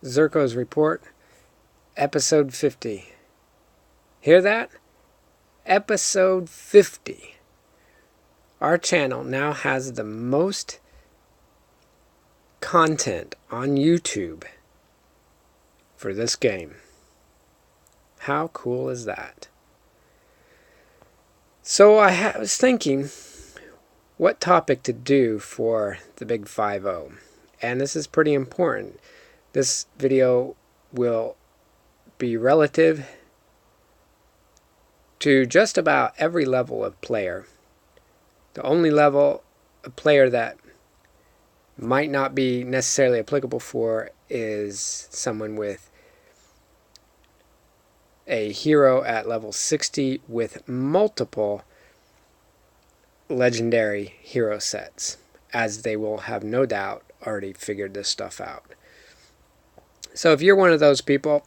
Zerko's Report, episode 50. Hear that? Episode 50. Our channel now has the most content on YouTube for this game. How cool is that? So I was thinking what topic to do for the Big 5-0. And this is pretty important. This video will be relative to just about every level of player. The only level of player that might not be necessarily applicable for is someone with a hero at level 60 with multiple legendary hero sets, as they will have no doubt already figured this stuff out. So if you're one of those people,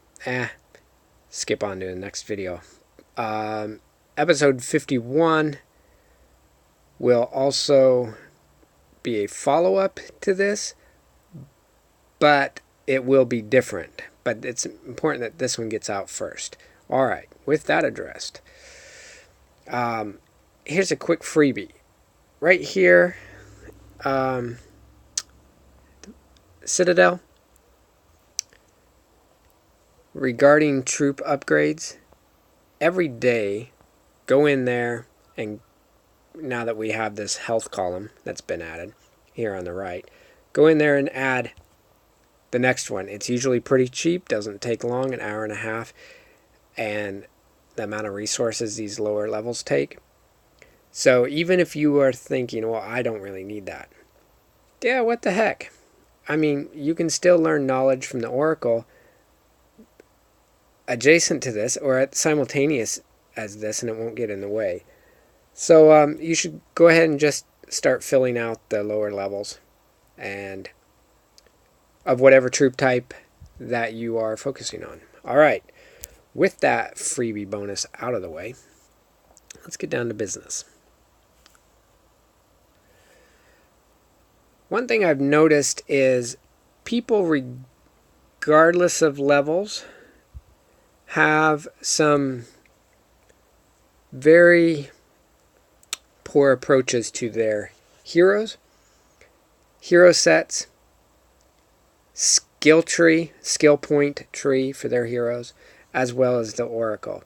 skip on to the next video. Episode 51 will also be a follow-up to this, but it will be different. But it's important that this one gets out first. Alright, with that addressed, here's a quick freebie. Right here, Citadel, regarding troop upgrades, every day go in there, and now that we have this health column that's been added here on the right, go in there and add the next one. It's usually pretty cheap, doesn't take long, an hour and a half, and the amount of resources these lower levels take. So even if you are thinking, well, I don't really need that, yeah, what the heck? I mean, you can still learn knowledge from the Oracle adjacent to this or simultaneous as this, and it won't get in the way. So you should go ahead and just start filling out the lower levels and of whatever troop type that you are focusing on. Alright, with that freebie bonus out of the way, let's get down to business. One thing I've noticed is people, regardless of levels, have some very poor approaches to their heroes, hero sets, skill point tree for their heroes, as well as the Oracle.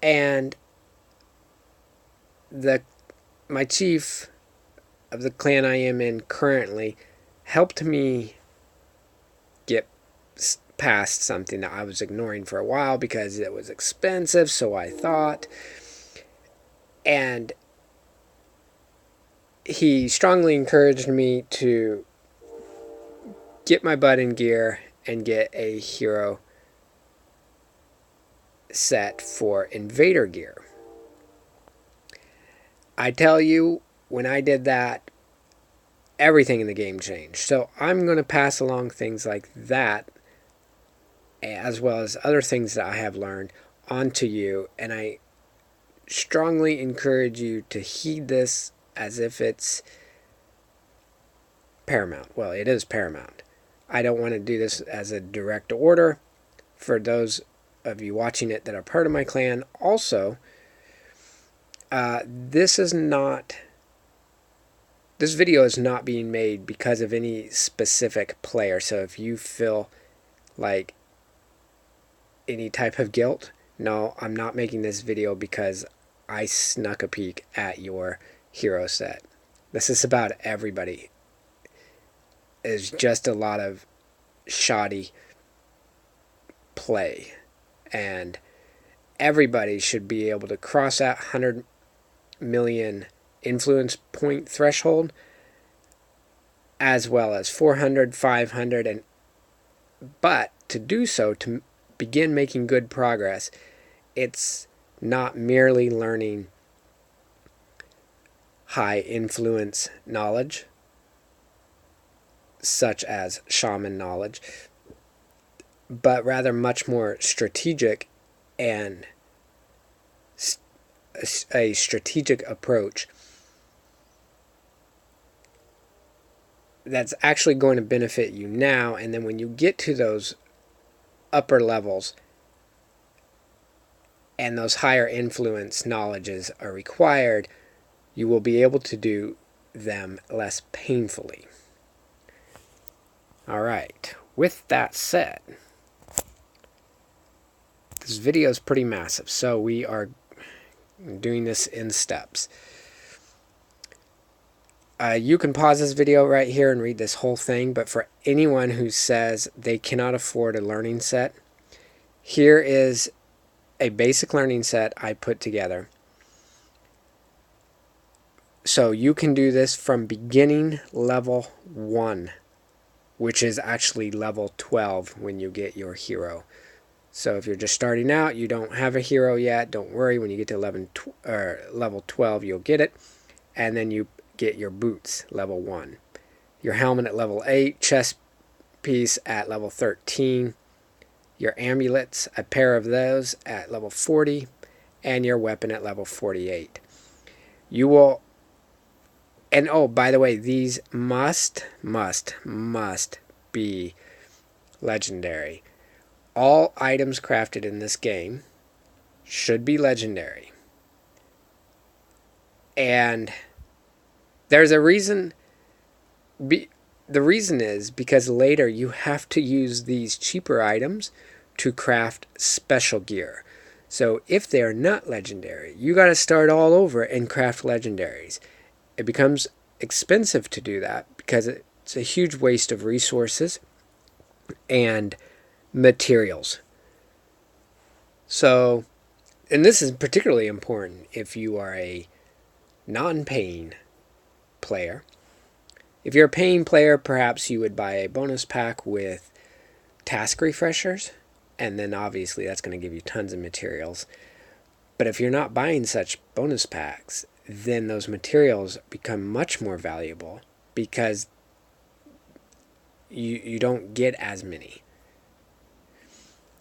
And my chief of the clan I am in currently helped me get past something that I was ignoring for a while because it was expensive, so I thought. And he strongly encouraged me to get my butt in gear and get a hero set for invader gear. I tell you, when I did that, everything in the game changed. So I'm going to pass along things like that, as well as other things that I have learned, onto you. And I strongly encourage you to heed this as if it's paramount. Well, it is paramount. I don't want to do this as a direct order for those of you watching it that are part of my clan. Also, this video is not being made because of any specific player. So if you feel like any type of guilt, no, I'm not making this video because I snuck a peek at your hero set. This is about everybody. It's just a lot of shoddy play, and everybody should be able to cross that 100 million influence point threshold, as well as 400, 500, but to do so, to begin making good progress, it's not merely learning high influence knowledge, such as shaman knowledge, but rather much more strategic and a strategic approach that's actually going to benefit you now, and then when you get to those upper levels and those higher influence knowledges are required, you will be able to do them less painfully. Alright, with that said, this video is pretty massive, so we are doing this in steps. You can pause this video right here and read this whole thing, but for anyone who says they cannot afford a learning set, here is a basic learning set I put together. So you can do this from beginning level 1, which is actually level 12 when you get your hero. So if you're just starting out, you don't have a hero yet, don't worry. When you get to level 12, you'll get it. And then you get your boots, level 1. Your helmet at level 8, chest piece at level 13, your amulets, a pair of those at level 40, and your weapon at level 48. You will, and oh, by the way, these must be legendary. All items crafted in this game should be legendary. And there's a reason. The reason is because later you have to use these cheaper items to craft special gear. So if they're not legendary, you got to start all over and craft legendaries. It becomes expensive to do that because it's a huge waste of resources and materials. So, and this is particularly important if you are a non-paying player. If you're a paying player, perhaps you would buy a bonus pack with task refreshers, and then obviously that's going to give you tons of materials. But if you're not buying such bonus packs, then those materials become much more valuable because you don't get as many.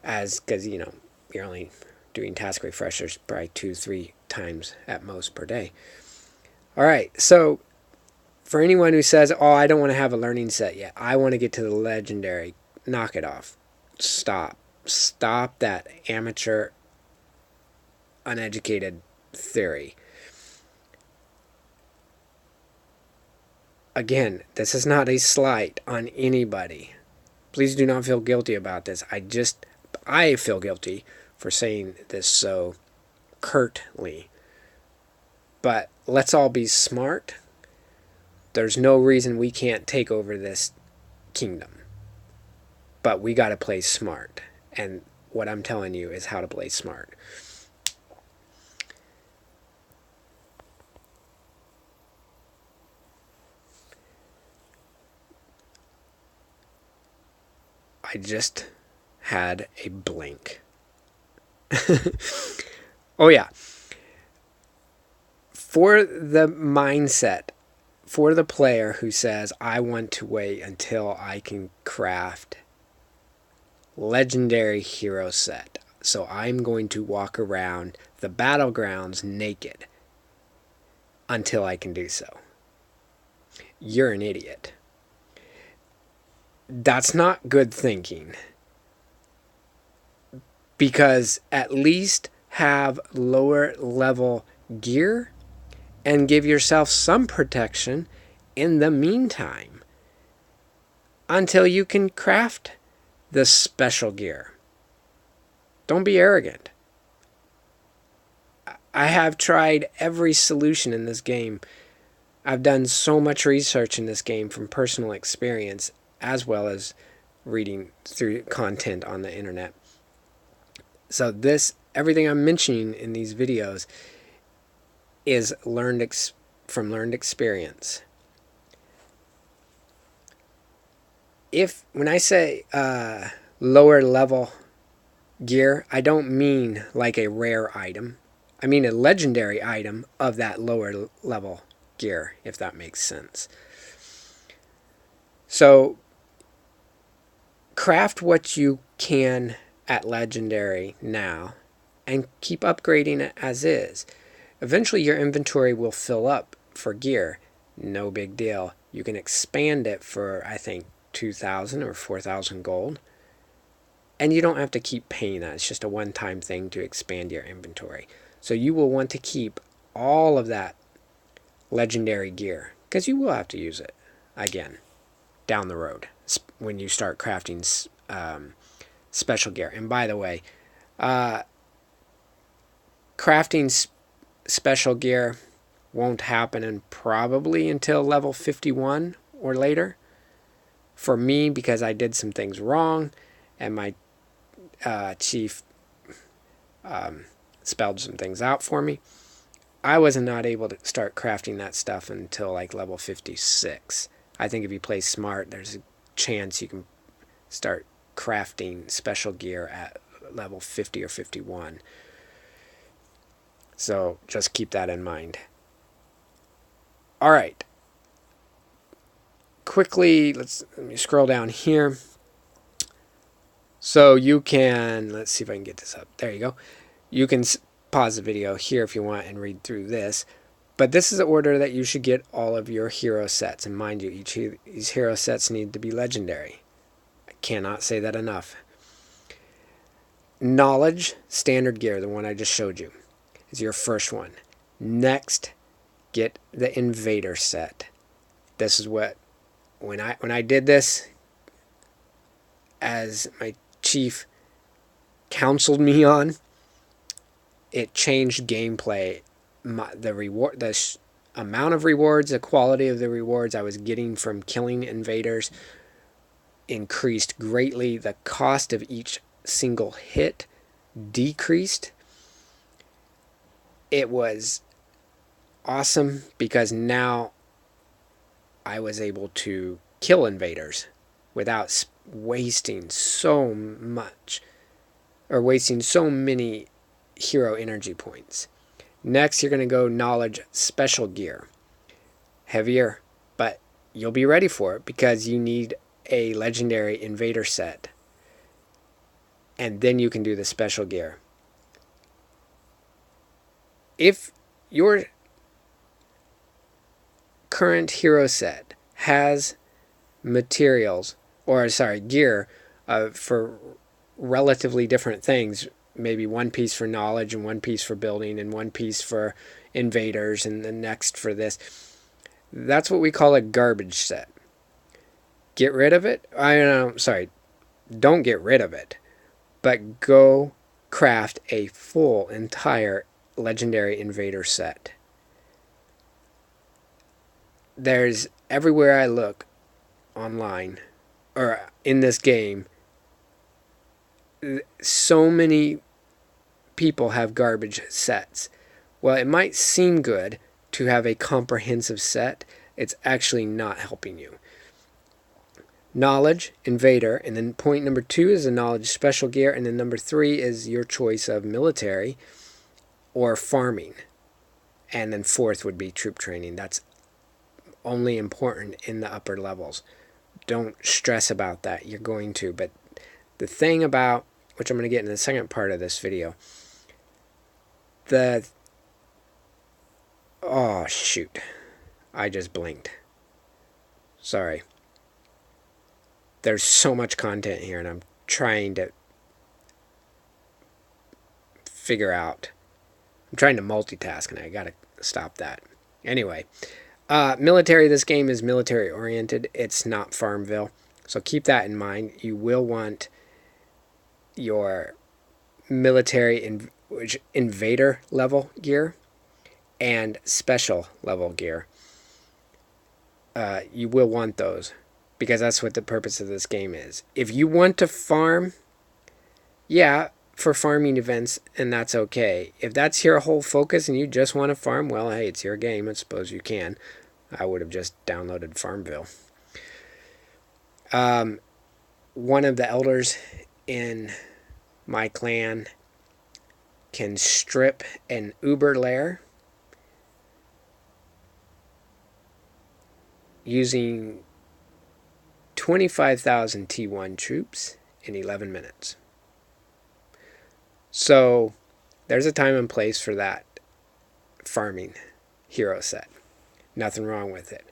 Because, you know, you're only doing task refreshers probably 2-3 times at most per day. Alright, so for anyone who says, oh, I don't want to have a learning set yet, I want to get to the legendary, knock it off. Stop that amateur, uneducated theory. Again, this is not a slight on anybody. Please do not feel guilty about this. I feel guilty for saying this so curtly. But let's all be smart. There's no reason we can't take over this kingdom. But we got to play smart. And what I'm telling you is how to play smart. I just had a blank. Oh yeah. For the mindset, for the player who says, I want to wait until I can craft legendary hero set, so I'm going to walk around the battlegrounds naked until I can do so. You're an idiot. That's not good thinking. Because at least have lower level gear and give yourself some protection in the meantime until you can craft the special gear. Don't be arrogant. I have tried every solution in this game. I've done so much research in this game from personal experience as well as reading through content on the internet. So everything I'm mentioning in these videos is from learned experience. When I say lower level gear, I don't mean like a rare item. I mean a legendary item of that lower level gear, if that makes sense. So craft what you can at legendary now and keep upgrading it as is. Eventually your inventory will fill up for gear. No big deal. You can expand it for, I think, 2,000 or 4,000 gold. And you don't have to keep paying that. It's just a one-time thing to expand your inventory. So you will want to keep all of that legendary gear, because you will have to use it again down the road when you start crafting special gear. And by the way, crafting special gear won't happen probably until level 51 or later. For me, because I did some things wrong, and my chief spelled some things out for me, I was not able to start crafting that stuff until like level 56. I think if you play smart, there's a chance you can start crafting special gear at level 50 or 51. So just keep that in mind. All right. Quickly, let me scroll down here. So you can, let's see if I can get this up. There you go. You can pause the video here if you want and read through this. But this is the order that you should get all of your hero sets. And mind you, each of these hero sets need to be legendary. I cannot say that enough. Knowledge, standard gear, the one I just showed you, is your first one. Next, get the invader set. This is what, when I did this, as my chief counseled me on, it changed gameplay. The amount of rewards, the quality of the rewards I was getting from killing invaders increased greatly. The cost of each single hit decreased. It was awesome because now I was able to kill invaders without wasting so much, or wasting so many hero energy points. Next, you're going to go knowledge special gear. Heavier, but you'll be ready for it because you need a legendary invader set. And then you can do the special gear. If your current hero set has materials, or sorry, gear for relatively different things, maybe one piece for knowledge and one piece for building and one piece for invaders and the next for this, that's what we call a garbage set. Get rid of it. Don't get rid of it, but go craft a full entire legendary invader set. There's, everywhere I look online or in this game, so many people have garbage sets. Well, it might seem good to have a comprehensive set. It's actually not helping you. Knowledge, invader, and then point number 2 is the knowledge special gear, and then number 3 is your choice of military or farming. And then 4th would be troop training. That's only important in the upper levels. Don't stress about that. You're going to. But the thing about, which I'm going to get in the second part of this video, oh shoot, I just blinked. Sorry. There's so much content here and I'm trying to figure out. I'm trying to multitask and I gotta stop that. Anyway, military, this game is military oriented. It's not Farmville. So keep that in mind. You will want your military invader level gear and special level gear. You will want those because that's what the purpose of this game is. If you want to farm, yeah, for farming events, and that's okay. If that's your whole focus and you just want to farm, well, hey, it's your game. I suppose you can. I would have just downloaded Farmville. One of the elders in my clan can strip an Uber lair using 25,000 T1 troops in 11 minutes. So there's a time and place for that farming hero set. Nothing wrong with it.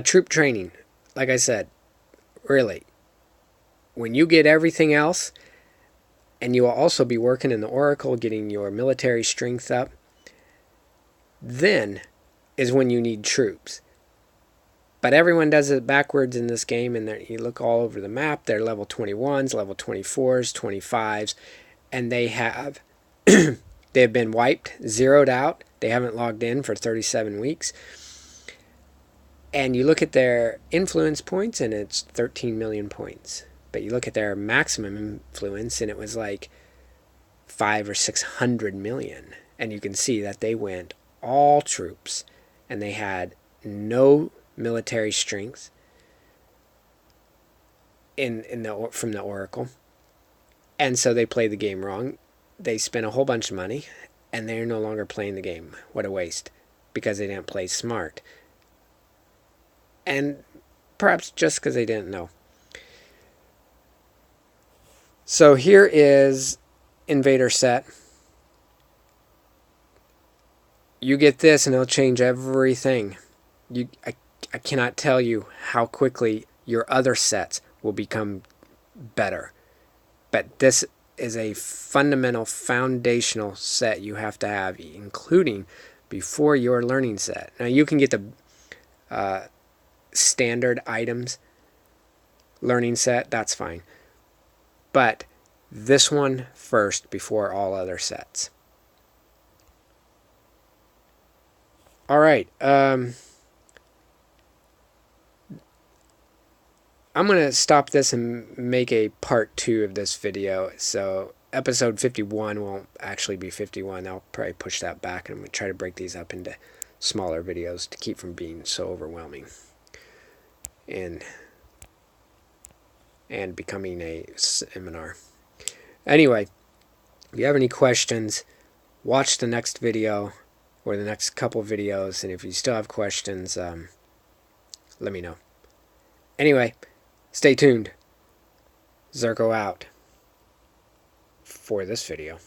Troop training, like I said, really, when you get everything else, and you will also be working in the Oracle, getting your military strength up, then is when you need troops. But everyone does it backwards in this game, and you look all over the map, they're level 21s, level 24s, 25s, and they have been wiped, zeroed out. They haven't logged in for 37 weeks. And you look at their influence points, and it's 13 million points. But you look at their maximum influence, and it was like 500 or 600 million. And you can see that they went all troops, and they had no military strength from the Oracle. And so they played the game wrong. They spent a whole bunch of money, and they're no longer playing the game. What a waste, because they didn't play smart. And perhaps just because they didn't know. So here is Invader set. You get this and it'll change everything. I cannot tell you how quickly your other sets will become better. But this is a fundamental, foundational set you have to have, including before your learning set. Now you can get the standard items learning set, that's fine. But this one first before all other sets. All right. I'm going to stop this and make a part 2 of this video. So episode 51 won't actually be 51. I'll probably push that back, and I'm going to try to break these up into smaller videos to keep from being so overwhelming and becoming a seminar. Anyway, if you have any questions, watch the next video or the next couple videos, and if you still have questions, let me know. Anyway, stay tuned. Zerko out for this video.